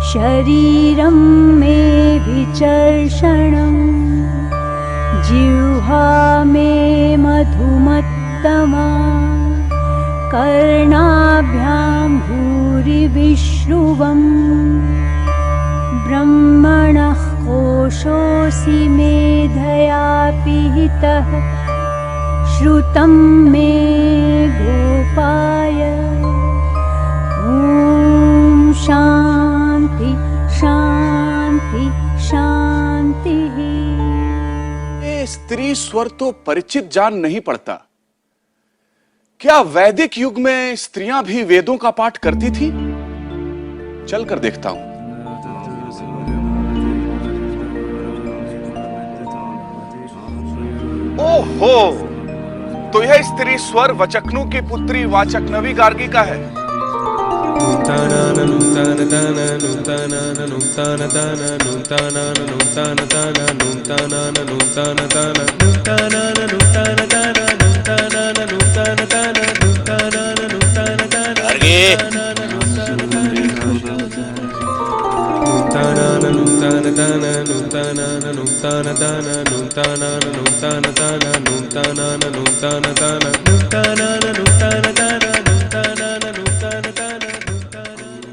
शरीरं मे विचर्षणं जिह्वा मे मधुमत्तमा कर्णाभ्यां भूरिविश्रुवम् ब्रह्मणः कोशोऽसि मेधया पिहितः श्रुतं मे गोपाय ॐ शान्ति शान्ति शान्ति। ये स्त्री स्वर तो परिचित जान नहीं पड़ता। क्या वैदिक युग में स्त्रियां भी वेदों का पाठ करती थी? चलकर देखता हूं। ओहो, तो यह स्त्री स्वर वचकनु की पुत्री वाचकनवी गार्गी का है।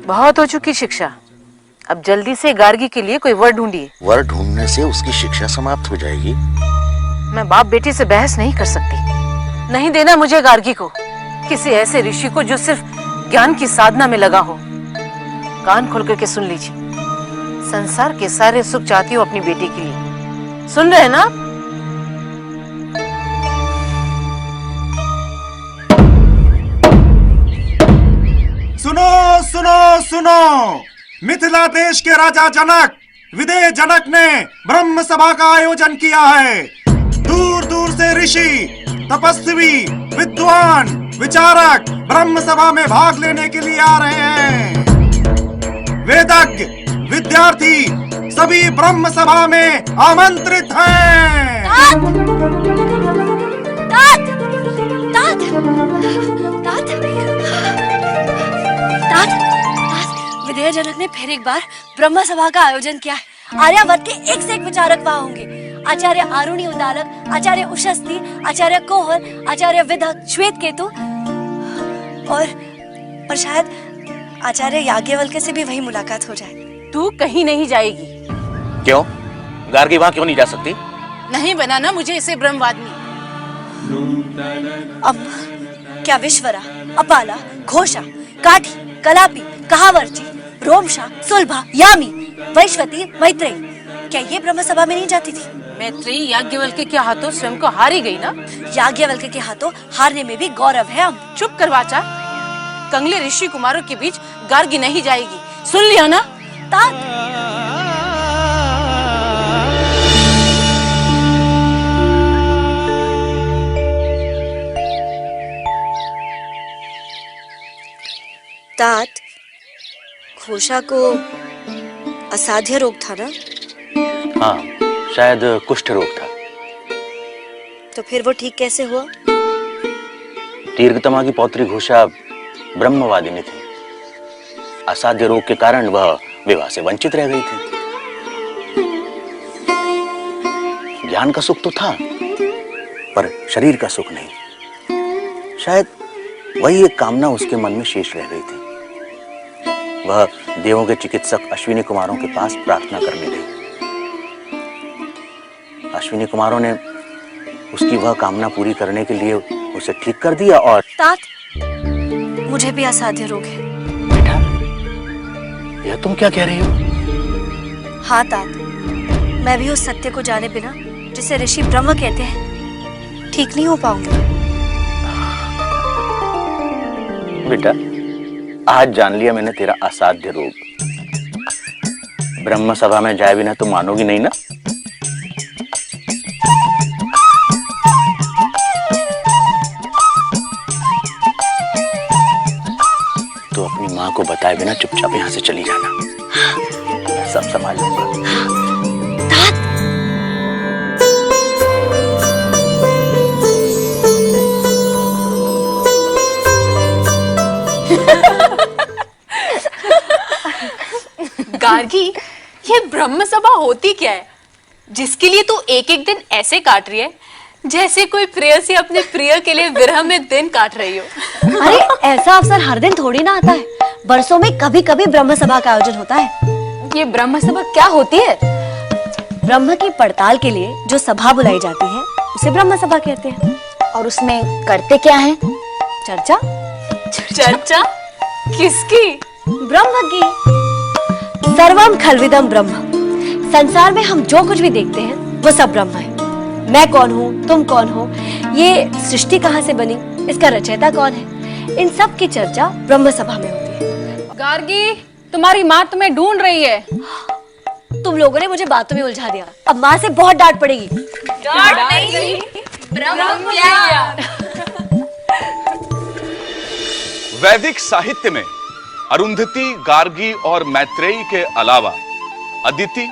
बहुत हो चुकी शिक्षा, अब जल्दी से गार्गी के लिए कोई वर ढूंढिए। वर ढूंढने से उसकी शिक्षा समाप्त हो जाएगी। मैं बाप बेटी से बहस नहीं कर सकती। नहीं देना मुझे गार्गी को, किसी ऐसे ऋषि को जो सिर्फ ज्ञान की साधना में लगा हो। कान खोल करके सुन लीजिए, संसार के सारे सुख चाहती हूँ अपनी बेटी के लिए। सुन रहे हैं ना? सुनो सुनो सुनो, मिथिला देश के राजा जनक, विदेह जनक ने ब्रह्म सभा का आयोजन किया है। दूर दूर से ऋषि, तपस्वी, विद्वान, विचारक ब्रह्म सभा में भाग लेने के लिए आ रहे हैं। वेदज्ञ, विद्यार्थी सभी ब्रह्म सभा में आमंत्रित हैं। विदेह जनक ने फिर एक बार ब्रह्म सभा का आयोजन किया है। आर्यावर्त के एक से एक विचारक वहाँ होंगे। आचार्य आरुणी उदालक, आचार्य उशस्ती, आचार्य कोहर, आचार्य विदक, श्वेत केतु और शायद आचार्य याज्ञवल्क्य से भी वही मुलाकात हो जाए। तू कहीं नहीं जाएगी। क्यों? गार्गी वहां क्यों नहीं जा सकती? नहीं बनाना मुझे इसे ब्रह्मवादिनी। अब क्या विश्वरा, अपाला, घोषा, काठी, कलापी, कहावर्ची, रोमशा, सुलभा, यामी, वैश्वती, मैत्रेयी क्या ये ब्रह्म सभा में नहीं जाती थी? मैत्रेयी याज्ञवल्क्य के हाथों स्वयं को हारी गई ना। याज्ञवल्क्य के हाथों हारने में भी गौरव है। हम चुप कर वाचा। कंगले ऋषि कुमारों के बीच गार्गी नहीं जाएगी, सुन लिया ना? तात तात, घोषा को असाध्य रोग था ना? हाँ, शायद कुष्ठ रोग था। तो फिर वो ठीक कैसे हुआ? दीर्घतमा की पौत्री घोषा ब्रह्मवादिनी थी। असाध्य रोग के कारण वह विवाह से वंचित रह गई थी। ज्ञान का सुख तो था, पर शरीर का सुख नहीं। शायद वही एक कामना उसके मन में शेष रह गई थी। वह देवों के चिकित्सक अश्विनी कुमारों के पास प्रार्थना करने गई। अश्विनी कुमारों ने उसकी वह कामना पूरी करने के लिए उसे ठीक कर दिया। और तात, मुझे भी असाध्य रोग है। बेटा, यह तुम क्या कह रही हो? हाँ तात, मैं भी उस सत्य को जाने बिना, जिसे ऋषि ब्रह्म कहते हैं, ठीक नहीं हो पाऊंगी। बेटा, आज जान लिया मैंने तेरा असाध्य रोग। ब्रह्म सभा में जाए बिना तुम मानोगी नहीं ना? तो अपनी माँ को बताए बिना चुपचाप यहाँ से चली जाना। मैं सब संभाल लूंगा। गार्गी, ये ब्रह्म सभा होती क्या है जिसके लिए तू एक एक दिन ऐसे काट रही है जैसे कोई प्रेयसी अपने प्रिय के लिए विरह में दिन काट रही हो? अरे ऐसा अवसर हर दिन थोड़ी ना आता है, बरसों में कभी कभी ब्रह्म सभा का आयोजन होता है। ये ब्रह्म सभा क्या होती है? ब्रह्म की पड़ताल के लिए जो सभा बुलाई जाती है उसे ब्रह्म सभा कहते हैं। और उसमें करते क्या है? चर्चा। चर्चा किसकी? ब्रह्म की। सर्वम खलविदम ब्रह्म। संसार में हम जो कुछ भी देखते हैं वो सब ब्रह्म है। मैं कौन हूँ, तुम कौन हो, ये सृष्टि कहाँ से बनी, इसका रचयिता कौन है, इन सब की चर्चा ब्रह्म सभा में होती है। गार्गी, तुम्हारी माँ तुम्हें ढूंढ रही है। तुम लोगों ने मुझे बातों में उलझा दिया, अब माँ से बहुत डांट पड़ेगी। डांट नहीं, ब्रह्म क्या? वैदिक साहित्य में अरुंधति, गार्गी और मैत्रेयी के अलावा अदिति,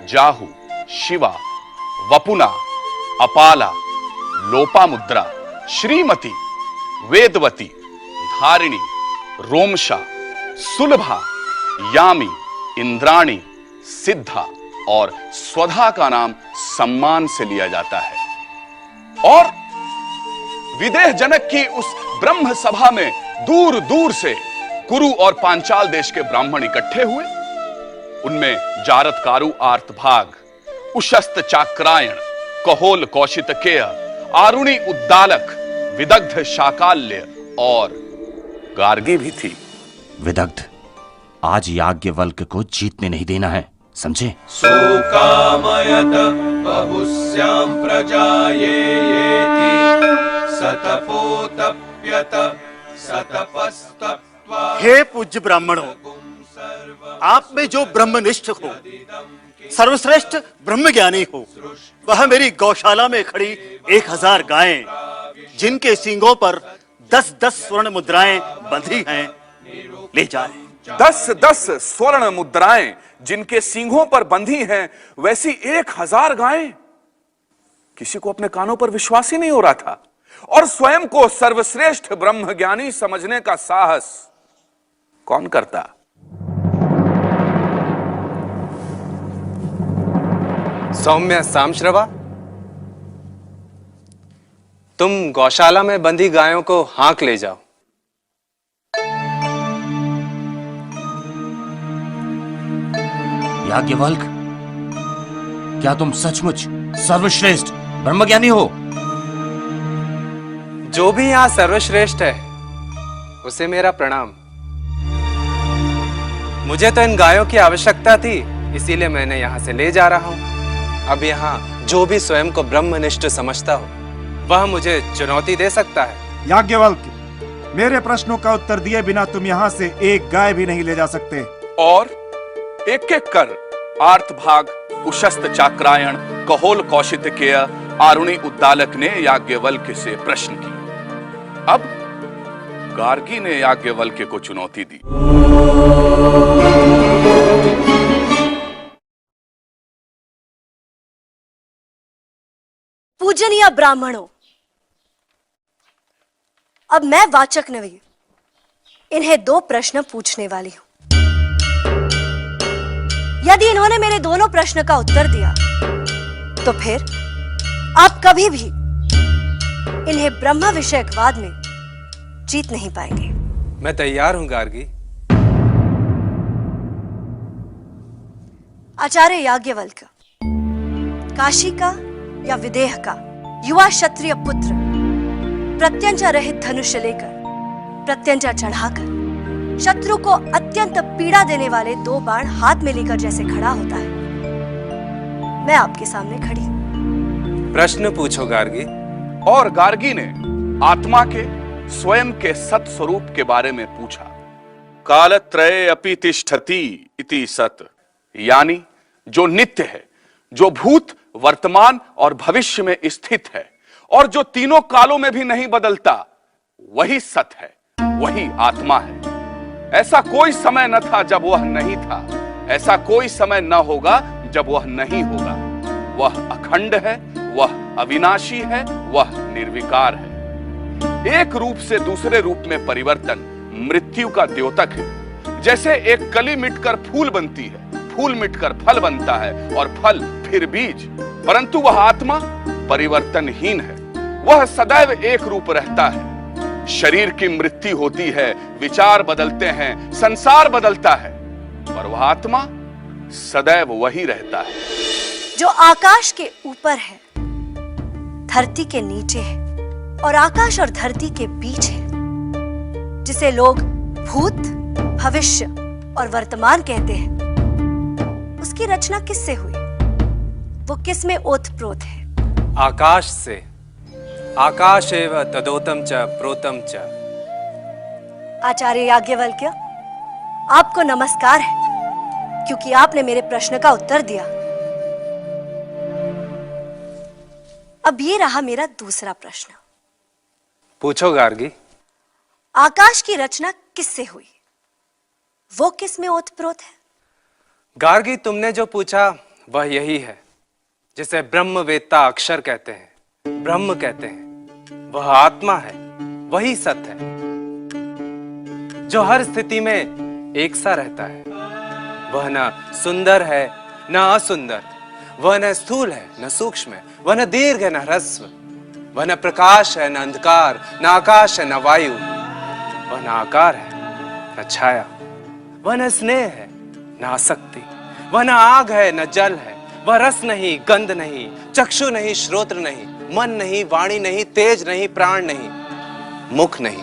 जाहू, शिवा, वपुना, अपाला, लोपामुद्रा, श्रीमती, वेदवती, धारिणी, रोमशा, सुलभा, यामी, इंद्राणी, सिद्धा और स्वधा का नाम सम्मान से लिया जाता है। और विदेह जनक की उस ब्रह्म सभा में दूर दूर से कुरु और पांचाल देश के ब्राह्मण इकट्ठे हुए। उनमें जारतकारु आर्तभाग, उशस्त चाक्रायण, कहोल कौशितकेय, आरुणि उद्दालक, विदग्ध शाकाल्य और गार्गी भी थी। विदग्ध, आज याज्ञवल्क्य को जीतने नहीं देना है, समझे? सोकामयत बहुस्यां प्रजायेति सतपोतप्यत सतपस्तप्त्वा। हे पूज्य ब्राह्मणों, आप में जो ब्रह्मनिष्ठ हो, सर्वश्रेष्ठ ब्रह्मज्ञानी हो, वह मेरी गौशाला में खड़ी 1000 गायें, जिनके सींगों पर 10-10 स्वर्ण मुद्राएं बंधी हैं, ले जाए। 10-10 स्वर्ण मुद्राएं जिनके सींगों पर बंधी हैं, वैसी 1000 गायें। किसी को अपने कानों पर विश्वास ही नहीं हो रहा था। और स्वयं को सर्वश्रेष्ठ ब्रह्मज्ञानी समझने का साहस कौन करता? सौम्य सामश्रवा, तुम गौशाला में बंधी गायों को हाँक ले जाओ। याज्ञवल्क, क्या तुम सचमुच सर्वश्रेष्ठ ब्रह्मज्ञानी हो? जो भी यहाँ सर्वश्रेष्ठ है उसे मेरा प्रणाम। मुझे तो इन गायों की आवश्यकता थी, इसीलिए मैंने यहाँ से ले जा रहा हूँ। अब यहाँ जो भी स्वयं को ब्रह्मनिष्ठ समझता हो वह मुझे चुनौती दे सकता है। याज्ञवल्क्य, मेरे प्रश्नों का उत्तर दिए बिना तुम यहाँ से एक गाय भी नहीं ले जा सकते। और एक एक कर आर्तभाग, उशस्त चाक्रायण, कहोल कौशितकेय, आरुणि उद्दालक ने याज्ञवल्क्य से प्रश्न किए। अब गार्गी ने याज्ञवल्क्य को चुनौती दी। पूजनीय ब्राह्मणों, अब मैं वाचक नवी इन्हें 2 प्रश्न पूछने वाली हूं। यदि इन्होंने मेरे दोनों प्रश्न का उत्तर दिया तो फिर आप कभी भी इन्हें ब्रह्म विषयकवाद में जीत नहीं पाएंगे। मैं तैयार हूं गार्गी। आचार्य याज्ञवल्क्य, काशी का या विदेह का युवा क्षत्रिय पुत्र प्रत्यंचा रहित धनुष्य लेकर, प्रत्यंचा चढ़ाकर शत्रु को अत्यंत पीड़ा देने वाले 2 बाण हाथ में लेकर जैसे खड़ा होता है, मैं आपके सामने खड़ी हूं। प्रश्न पूछो गार्गी। और गार्गी ने आत्मा के स्वयं के सत स्वरूप के बारे में पूछा। कालत्रये अपि तिष्ठति इति सत, यानी जो नित्य है, जो भूत, वर्तमान और भविष्य में स्थित है और जो तीनों कालों में भी नहीं बदलता, वही सत है, वही आत्मा है। ऐसा कोई समय न था जब वह नहीं था, ऐसा कोई समय न होगा जब वह नहीं होगा। वह अखंड है, वह अविनाशी है, वह निर्विकार है। एक रूप से दूसरे रूप में परिवर्तन मृत्यु का द्योतक है। जैसे एक कली मिटकर फूल बनती है, फूल मिटकर फल बनता है और फल फिर बीज, परंतु वह आत्मा परिवर्तनहीन है। वह सदैव एक रूप रहता है। शरीर की मृत्यु होती है, विचार बदलते हैं, संसार बदलता है, पर वह आत्मा सदैव वही रहता है। जो आकाश के ऊपर है, धरती के नीचे है और आकाश और धरती के बीच है, जिसे लोग भूत, भविष्य और वर्तमान कहते हैं, उसकी रचना किससे हुई? वो किस में ओतप्रोत है? आकाश से। आकाश एव तदोतम च प्रोतम च। आचार्य याज्ञवल्क्य, आपको नमस्कार है, क्योंकि आपने मेरे प्रश्न का उत्तर दिया। अब ये रहा मेरा दूसरा प्रश्न। पूछो गार्गी। आकाश की रचना किससे हुई? वो किस में ओतप्रोत है? गार्गी, तुमने जो पूछा वह यही है जिसे ब्रह्मवेत्ता अक्षर कहते हैं, ब्रह्म कहते हैं। वह आत्मा है, वही सत्य है जो हर स्थिति में एक सा रहता है। वह न सुंदर है न असुंदर, वह न स्थूल है न सूक्ष्म है, वह न दीर्घ है न ह्रस्व, वह न प्रकाश है न अंधकार, न आकाश है न वायु, वह न आकार है न छाया, वह न स्नेह है न आसक्ति, वह न आग है न जल है, वह रस नहीं, गंध नहीं, चक्षु नहीं, श्रोत्र नहीं, मन नहीं, वाणी नहीं, तेज नहीं, प्राण नहीं, मुख नहीं,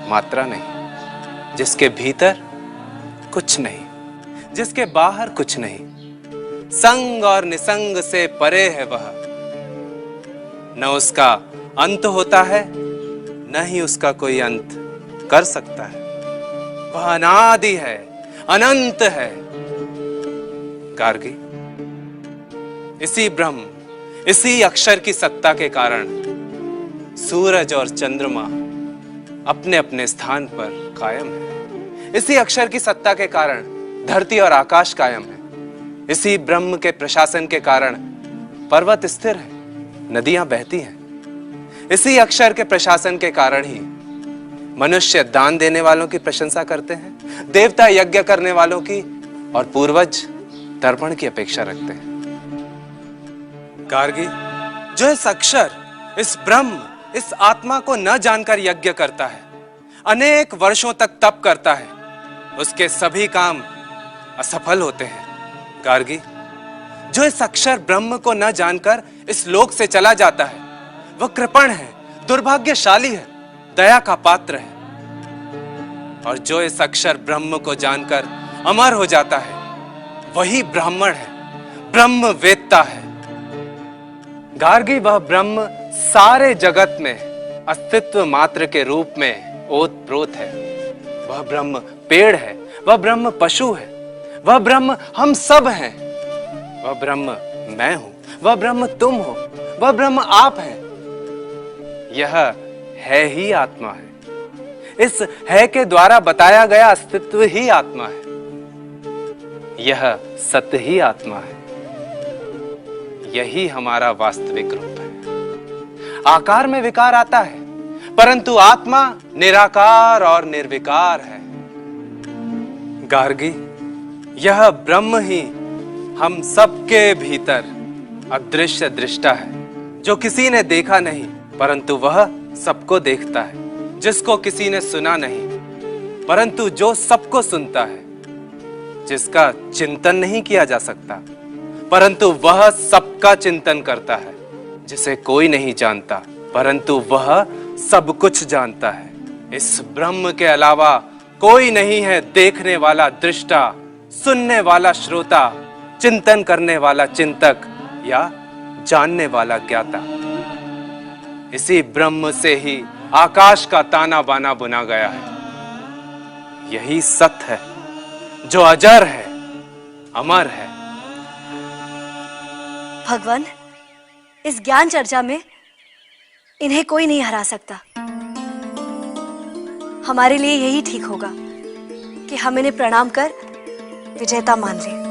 मात्रा नहीं, जिसके भीतर कुछ नहीं, जिसके बाहर कुछ नहीं, संग और निसंग से परे है वह। न उसका अंत होता है, न ही उसका कोई अंत कर सकता है। वह अनादि है, अनंत है। गार्गी, इसी ब्रह्म, इसी अक्षर की सत्ता के कारण सूरज और चंद्रमा अपने अपने स्थान पर कायम है। इसी अक्षर की सत्ता के कारण धरती और आकाश कायम है। इसी ब्रह्म के प्रशासन के कारण पर्वत स्थिर है, नदियां बहती हैं। इसी अक्षर के प्रशासन के कारण ही मनुष्य दान देने वालों की प्रशंसा करते हैं, देवता यज्ञ करने वालों की, और पूर्वज तर्पण की अपेक्षा रखते हैं। गार्गी, जो इस अक्षर, इस ब्रह्म, इस आत्मा को न जानकर यज्ञ करता है, अनेक वर्षों तक तप करता है, उसके सभी काम असफल होते हैं। गार्गी, जो इस अक्षर ब्रह्म को न जानकर इस लोक से चला जाता है, वह कृपण है, दुर्भाग्यशाली है, दया का पात्र है। और जो इस अक्षर ब्रह्म को जानकर अमर हो जाता है, वही ब्राह्मण है, ब्रह्मवेत्ता है। गार्गी, वह ब्रह्म सारे जगत में अस्तित्व मात्र के रूप में ओतप्रोत है। वह ब्रह्म पेड़ है, वह ब्रह्म पशु है, वह ब्रह्म हम सब हैं। वह ब्रह्म मैं हूं, वह ब्रह्म तुम हो, वह ब्रह्म आप हैं। यह है ही आत्मा है। इस है के द्वारा बताया गया अस्तित्व ही आत्मा है। यह सत्य ही आत्मा है। यही हमारा वास्तविक रूप है। आकार में विकार आता है, परंतु आत्मा निराकार और निर्विकार है। गार्गी, यह ब्रह्म ही हम सबके भीतर अदृश्य दृष्टा है, जो किसी ने देखा नहीं, परंतु वह सबको देखता है, जिसको किसी ने सुना नहीं, परंतु जो सबको सुनता है, जिसका चिंतन नहीं किया जा सकता, परंतु वह सबका चिंतन करता है, जिसे कोई नहीं जानता, परंतु वह सब कुछ जानता है। इस ब्रह्म के अलावा कोई नहीं है देखने वाला दृष्टा, सुनने वाला श्रोता, चिंतन करने वाला चिंतक या जानने वाला ज्ञाता। इसी ब्रह्म से ही आकाश का ताना बाना बुना गया है। यही सत्य है जो अजर है, अमर है। भगवान, इस ज्ञान चर्चा में इन्हें कोई नहीं हरा सकता। हमारे लिए यही ठीक होगा कि हम इन्हें प्रणाम कर विजेता मान लें।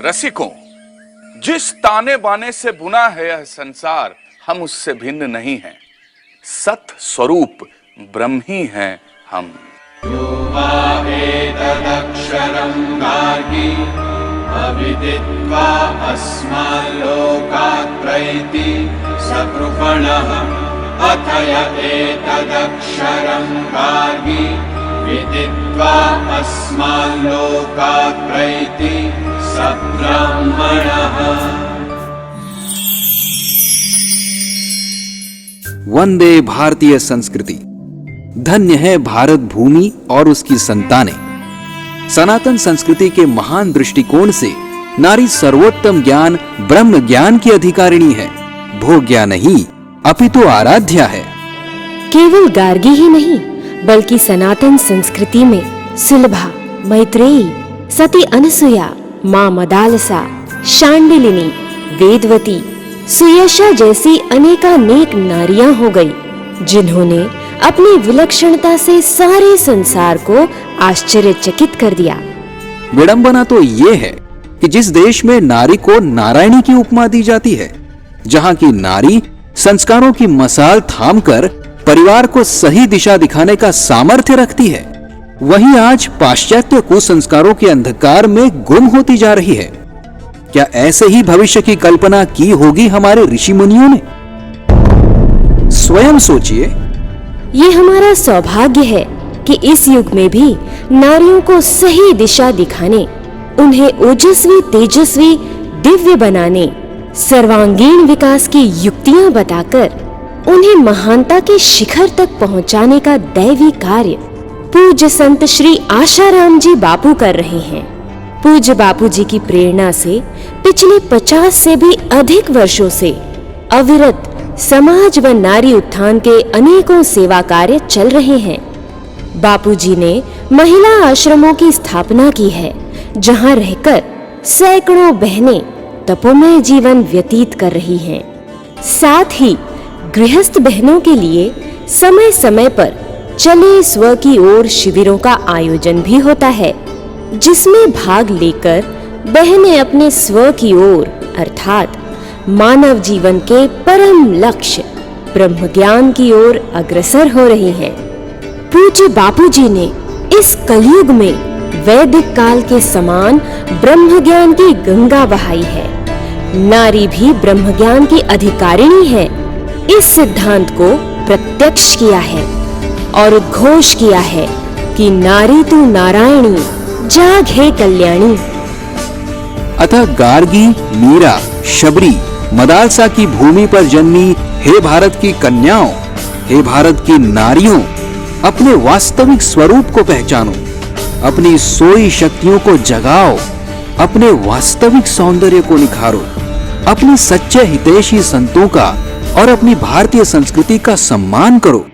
रसिकों, जिस ताने बाने से बुना है यह संसार, हम उससे भिन्न नहीं हैं। सत स्वरूप ब्रह्म ही हैं हम। वा एतदक्षरं गार्गी अविदित्वा अस्माल्लोकात् प्रैति सकृपणः अथय एतदक्षरं गार्गी विदित्वा अस्माल्लोकात् प्रैति सब्राह्मणः। वंदे भारतीय संस्कृति। धन्य है भारत भूमि और उसकी संतानें। सनातन संस्कृति के महान दृष्टिकोण से नारी सर्वोत्तम ज्ञान ब्रह्म ज्ञान की अधिकारिणी है, भोग्या नहीं अपितु आराध्या है। केवल गार्गी ही नहीं बल्कि सनातन संस्कृति में सुलभा, मैत्रेयी, सती अनसुया, मां मदालसा, शांडिलिनी, वेदवती, सुयशा जैसी अनेकानेक नारियां हो गई, जिन्होंने अपनी विलक्षणता से सारे संसार को आश्चर्यचकित कर दिया। विडंबना तो ये है कि जिस देश में नारी को नारायणी की उपमा दी जाती है, जहां की नारी संस्कारों की मसाल थामकर परिवार को सही दिशा दिखाने का सामर्थ्य रखती है, वहीं आज पाश्चात्य कुसंस्कारों के अंधकार में गुम होती जा रही है। क्या ऐसे ही भविष्य की कल्पना की होगी हमारे ऋषि मुनियों ने? स्वयं सोचिए। ये हमारा सौभाग्य है कि इस युग में भी नारियों को सही दिशा दिखाने, उन्हें ओजस्वी, तेजस्वी, दिव्य बनाने, सर्वांगीण विकास की युक्तियां बताकर उन्हें महानता के शिखर तक पहुंचाने का दैवी कार्य पूज्य संत श्री आशाराम जी बापू कर रहे हैं। पूज्य बापू जी की प्रेरणा से पिछले 50 से भी अधिक वर्षों से अविरत समाज व नारी उत्थान के अनेकों सेवा कार्य चल रहे हैं। बापू जी ने महिला आश्रमों की स्थापना की है, जहां रहकर सैकड़ों बहनें तपोमय जीवन व्यतीत कर रही हैं। साथ ही गृहस्थ बहनों के लिए समय समय पर चले स्व की ओर शिविरों का आयोजन भी होता है, जिसमें भाग लेकर बहनें अपने स्व की ओर अर्थात मानव जीवन के परम लक्ष्य ब्रह्म ज्ञान की ओर अग्रसर हो रही हैं। पूज्य बापू जी ने इस कलयुग में वैदिक काल के समान ब्रह्म ज्ञान की गंगा बहाई है। नारी भी ब्रह्म ज्ञान की अधिकारिणी है, इस सिद्धांत को प्रत्यक्ष किया है और उद्घोष किया है कि नारी तू नारायणी जाग हे कल्याणी। अतः गार्गी, मीरा, शबरी, मदालसा की भूमि पर जन्मी हे भारत की कन्याओं, हे भारत की नारियों, अपने वास्तविक स्वरूप को पहचानो, अपनी सोई शक्तियों को जगाओ, अपने वास्तविक सौंदर्य को निखारो, अपने सच्चे हितैषी संतों का और अपनी भारतीय संस्कृति का सम्मान करो।